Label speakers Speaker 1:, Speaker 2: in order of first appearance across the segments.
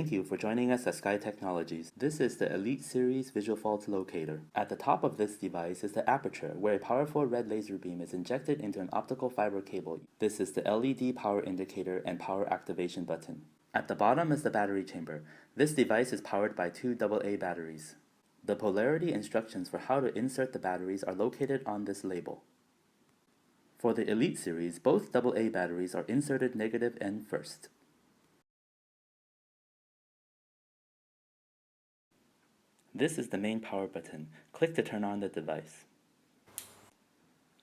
Speaker 1: Thank you for joining us at Sky Technologies. This is the Elite Series Visual Fault Locator. At the top of this device is the aperture, where a powerful red laser beam is injected into an optical fiber cable. This is the LED power indicator and power activation button. At the bottom is the battery chamber. This device is powered by two AA batteries. The polarity instructions for how to insert the batteries are located on this label. For the Elite series, both AA batteries are inserted negative end first. This is the main power button. Click to turn on the device.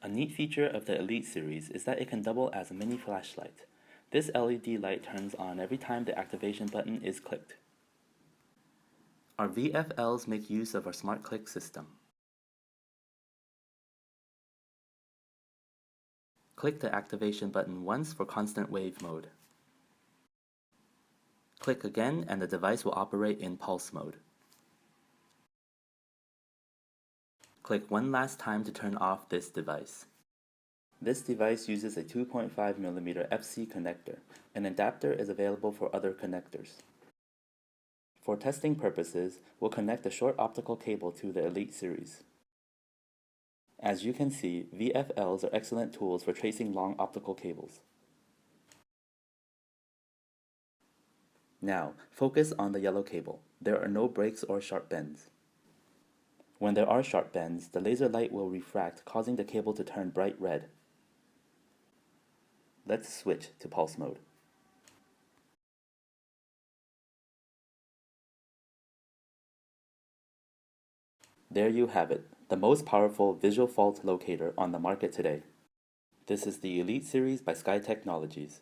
Speaker 1: A neat feature of the Elite series is that it can double as a mini flashlight. This LED light turns on every time the activation button is clicked. Our VFLs make use of our Smart Click system. Click the activation button once for constant wave mode. Click again and the device will operate in pulse mode. Click one last time to turn off this device. This device uses a 2.5mm FC connector. An adapter is available for other connectors. For testing purposes, we'll connect a short optical cable to the Elite series. As you can see, VFLs are excellent tools for tracing long optical cables. Now, focus on the yellow cable. There are no breaks or sharp bends. When there are sharp bends, the laser light will refract, causing the cable to turn bright red. Let's switch to pulse mode. There you have it, the most powerful visual fault locator on the market today. This is the Elite series by Sky Technologies.